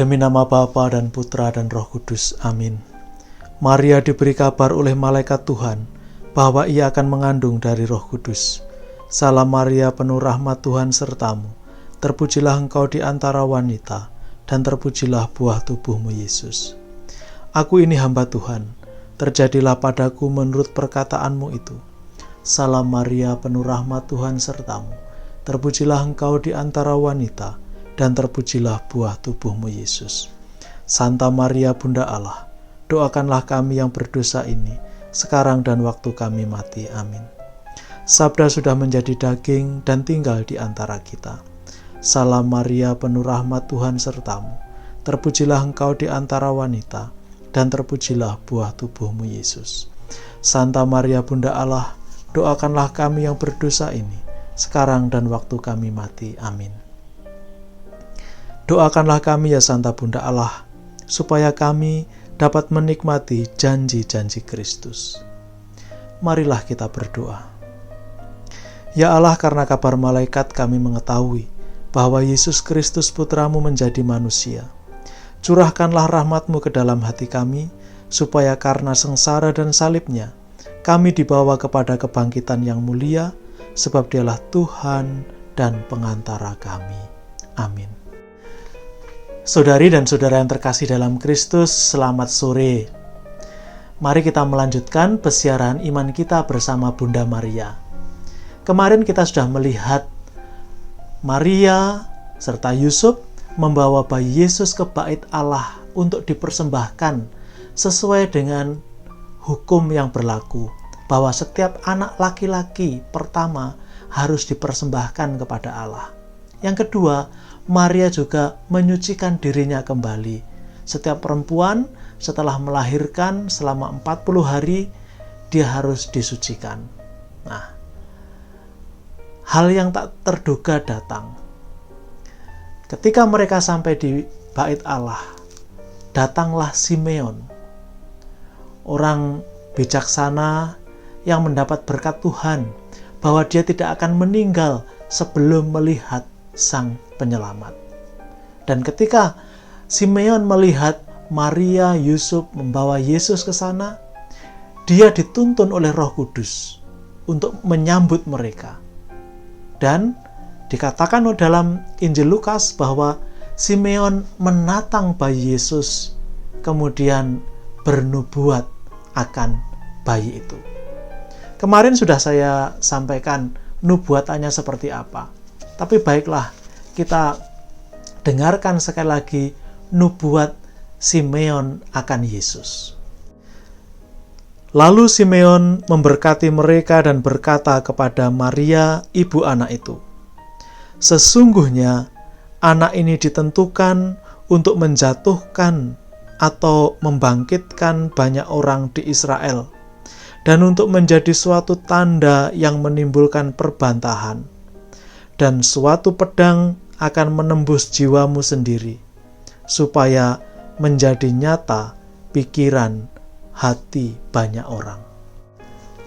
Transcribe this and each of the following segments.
Demi nama Bapa dan Putra dan Roh Kudus. Amin. Maria diberi kabar oleh malaikat Tuhan bahwa ia akan mengandung dari Roh Kudus. Salam Maria, penuh rahmat, Tuhan sertamu. Terpujilah engkau di antara wanita, dan terpujilah buah tubuhmu, Yesus. Aku ini hamba Tuhan, terjadilah padaku menurut perkataanmu itu. Salam Maria, penuh rahmat, Tuhan sertamu. Terpujilah engkau di antara wanita, dan terpujilah buah tubuhmu, Yesus. Santa Maria, Bunda Allah, doakanlah kami yang berdosa ini, sekarang dan waktu kami mati. Amin. Sabda sudah menjadi daging dan tinggal di antara kita. Salam Maria, penuh rahmat, Tuhan sertamu. Terpujilah engkau di antara wanita, dan terpujilah buah tubuhmu, Yesus. Santa Maria, Bunda Allah, doakanlah kami yang berdosa ini, sekarang dan waktu kami mati. Amin. Doakanlah kami ya Santa Bunda Allah, supaya kami dapat menikmati janji-janji Kristus. Marilah kita berdoa. Ya Allah, karena kabar malaikat kami mengetahui bahwa Yesus Kristus Putramu menjadi manusia. Curahkanlah rahmat-Mu ke dalam hati kami, supaya karena sengsara dan salibnya, kami dibawa kepada kebangkitan yang mulia, sebab Dialah Tuhan dan pengantara kami. Amin. Saudari dan saudara yang terkasih dalam Kristus, selamat sore. Mari kita melanjutkan pesiaran iman kita bersama Bunda Maria. Kemarin kita sudah melihat Maria serta Yusuf membawa bayi Yesus ke bait Allah untuk dipersembahkan sesuai dengan hukum yang berlaku, bahwa setiap anak laki-laki pertama harus dipersembahkan kepada Allah. Yang kedua, Maria juga menyucikan dirinya kembali. Setiap perempuan setelah melahirkan selama 40 hari, dia harus disucikan. Nah, hal yang tak terduga datang. Ketika mereka sampai di bait Allah, datanglah Simeon, orang bijaksana yang mendapat berkat Tuhan, bahwa dia tidak akan meninggal sebelum melihat Sang Penyelamat. Dan ketika Simeon melihat Maria, Yusuf membawa Yesus ke sana, dia dituntun oleh Roh Kudus untuk menyambut mereka. Dan dikatakan dalam Injil Lukas bahwa Simeon menatang bayi Yesus, kemudian bernubuat akan bayi itu. Kemarin sudah saya sampaikan nubuatannya seperti apa. Tapi baiklah, kita dengarkan sekali lagi nubuat Simeon akan Yesus. Lalu Simeon memberkati mereka dan berkata kepada Maria, ibu anak itu, "Sesungguhnya anak ini ditentukan untuk menjatuhkan atau membangkitkan banyak orang di Israel, dan untuk menjadi suatu tanda yang menimbulkan perbantahan. Dan suatu pedang akan menembus jiwamu sendiri, supaya menjadi nyata pikiran hati banyak orang."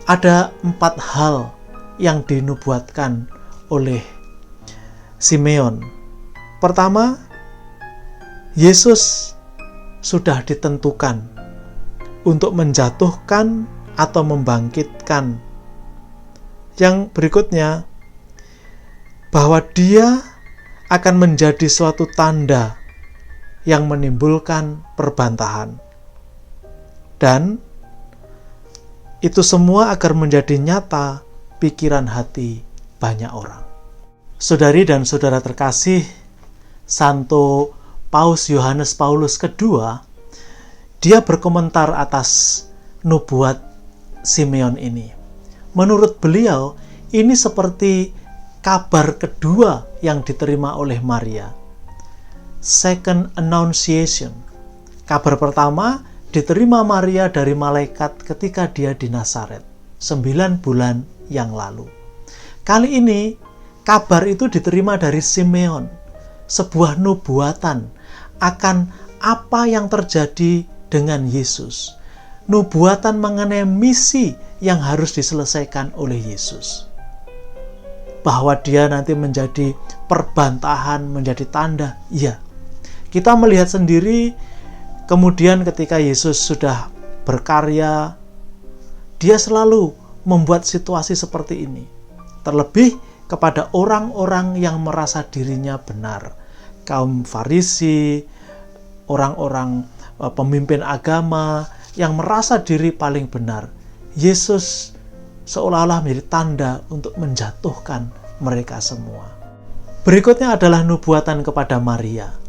Ada 4 hal yang dinubuatkan oleh Simeon. Pertama, Yesus sudah ditentukan untuk menjatuhkan atau membangkitkan. Yang berikutnya, bahwa dia akan menjadi suatu tanda yang menimbulkan perbantahan. Dan itu semua agar menjadi nyata pikiran hati banyak orang. Saudari dan saudara terkasih, Santo Paus Yohanes Paulus II, dia berkomentar atas nubuat Simeon ini. Menurut beliau, ini seperti kabar kedua yang diterima oleh Maria. Second Annunciation. Kabar pertama diterima Maria dari malaikat ketika dia di Nazaret 9 bulan yang lalu. Kali ini kabar itu diterima dari Simeon, sebuah nubuatan akan apa yang terjadi dengan Yesus. Nubuatan mengenai misi yang harus diselesaikan oleh Yesus. Bahwa dia nanti menjadi perbantahan, menjadi tanda. Ya, Kita melihat sendiri, kemudian ketika Yesus sudah berkarya, dia selalu membuat situasi seperti ini. Terlebih kepada orang-orang yang merasa dirinya benar. Kaum Farisi, orang-orang pemimpin agama yang merasa diri paling benar. Yesus seolah-olah menjadi tanda untuk menjatuhkan mereka semua. Berikutnya adalah nubuatan kepada Maria.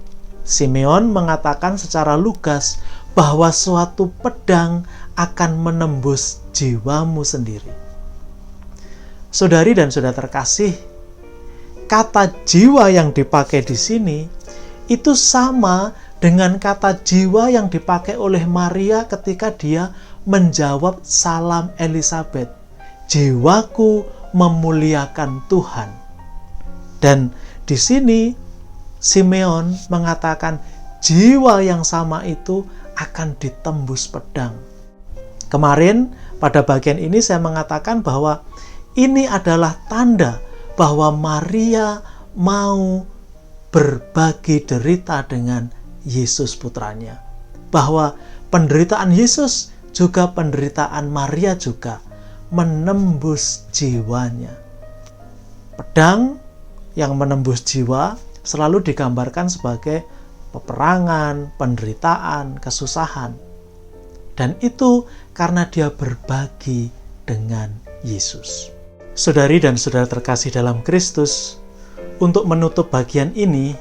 Simeon mengatakan secara lugas bahwa suatu pedang akan menembus jiwamu sendiri. Saudari dan saudara terkasih, kata jiwa yang dipakai di sini itu sama dengan kata jiwa yang dipakai oleh Maria ketika dia menjawab salam Elizabeth. Jiwaku memuliakan Tuhan. Dan di sini Simeon mengatakan jiwa yang sama itu akan ditembus pedang. Kemarin pada bagian ini saya mengatakan bahwa ini adalah tanda bahwa Maria mau berbagi derita dengan Yesus putranya. Bahwa penderitaan Yesus juga penderitaan Maria juga menembus jiwanya. Pedang yang menembus jiwa selalu digambarkan sebagai peperangan, penderitaan, kesusahan. Dan itu karena dia berbagi dengan Yesus. Saudari dan saudara terkasih dalam Kristus, untuk menutup bagian ini,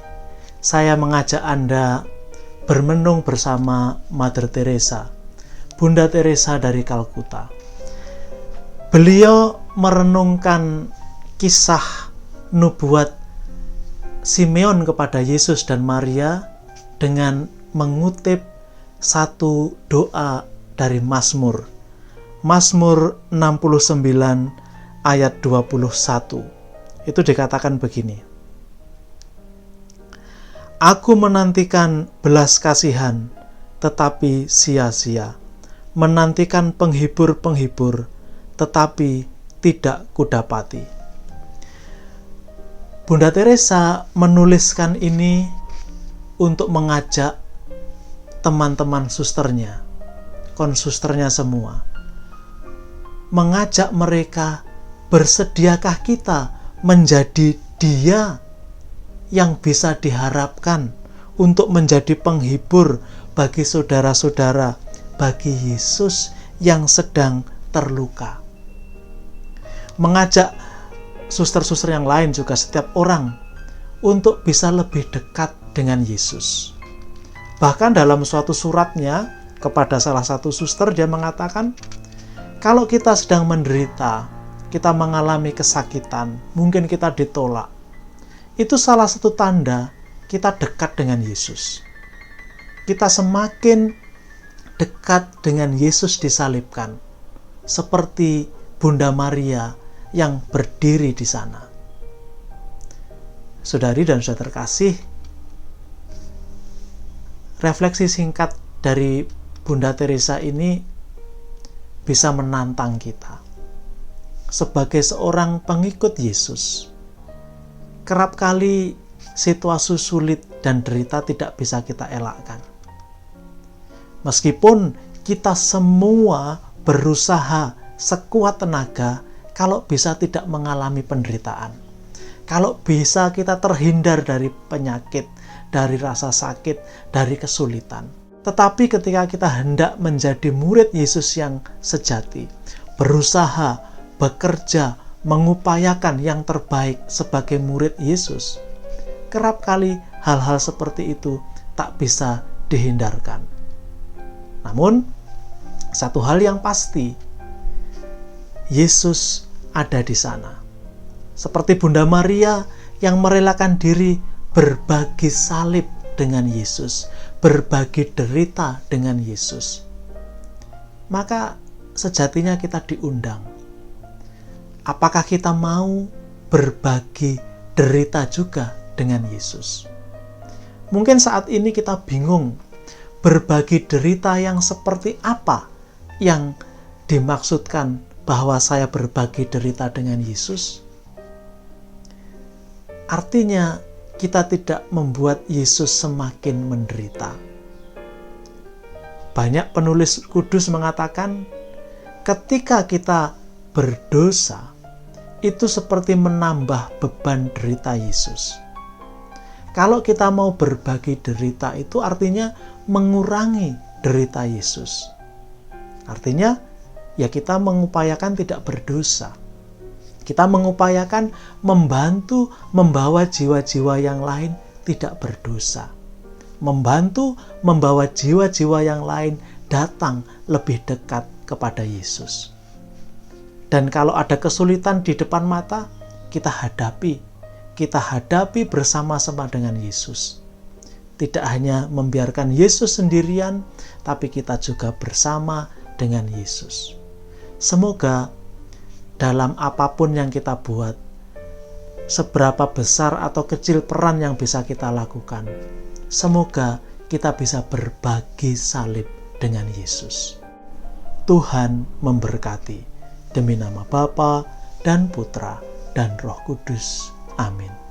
saya mengajak Anda bermenung bersama Mother Teresa, Bunda Teresa dari Kalkuta. Beliau merenungkan kisah nubuat Simeon kepada Yesus dan Maria dengan mengutip satu doa dari Mazmur. Mazmur 69 ayat 21. Itu dikatakan begini. Aku menantikan belas kasihan, tetapi sia-sia. Menantikan penghibur-penghibur, tetapi tidak kudapati. Bunda Teresa menuliskan ini untuk mengajak teman-teman susternya, konsusternya semua. Mengajak mereka, bersediakah kita menjadi dia yang bisa diharapkan untuk menjadi penghibur bagi saudara-saudara, bagi Yesus yang sedang terluka. Mengajak suster-suster yang lain juga, setiap orang, untuk bisa lebih dekat dengan Yesus. Bahkan dalam suatu suratnya kepada salah satu suster, dia mengatakan, kalau kita sedang menderita, kita mengalami kesakitan, mungkin kita ditolak, itu salah satu tanda kita dekat dengan Yesus. Kita semakin dekat dengan Yesus disalibkan, seperti Bunda Maria yang berdiri di sana. Saudari dan saudara terkasih, refleksi singkat dari Bunda Teresa ini bisa menantang kita. Sebagai seorang pengikut Yesus, kerap kali situasi sulit dan derita tidak bisa kita elakkan. Meskipun kita semua berusaha sekuat tenaga, kalau bisa tidak mengalami penderitaan, kalau bisa kita terhindar dari penyakit, dari rasa sakit, dari kesulitan. Tetapi ketika kita hendak menjadi murid Yesus yang sejati, berusaha, bekerja, mengupayakan yang terbaik sebagai murid Yesus, kerap kali hal-hal seperti itu tak bisa dihindarkan. Namun, satu hal yang pasti, Yesus ada di sana. Seperti Bunda Maria yang merelakan diri berbagi salib dengan Yesus, berbagi derita dengan Yesus. Maka sejatinya kita diundang. Apakah kita mau berbagi derita juga dengan Yesus? Mungkin saat ini kita bingung berbagi derita yang seperti apa yang dimaksudkan bahwa saya berbagi derita dengan Yesus. Artinya kita tidak membuat Yesus semakin menderita. Banyak penulis kudus mengatakan, ketika kita berdosa, itu seperti menambah beban derita Yesus. Kalau kita mau berbagi derita, itu artinya mengurangi derita Yesus. Artinya, ya kita mengupayakan tidak berdosa. Kita mengupayakan membantu membawa jiwa-jiwa yang lain tidak berdosa. Membantu membawa jiwa-jiwa yang lain datang lebih dekat kepada Yesus. Dan kalau ada kesulitan di depan mata, kita hadapi bersama-sama dengan Yesus. Tidak hanya membiarkan Yesus sendirian, tapi kita juga bersama dengan Yesus. Semoga dalam apapun yang kita buat, seberapa besar atau kecil peran yang bisa kita lakukan, semoga kita bisa berbagi salib dengan Yesus. Tuhan memberkati. Demi nama Bapa dan Putra dan Roh Kudus. Amin.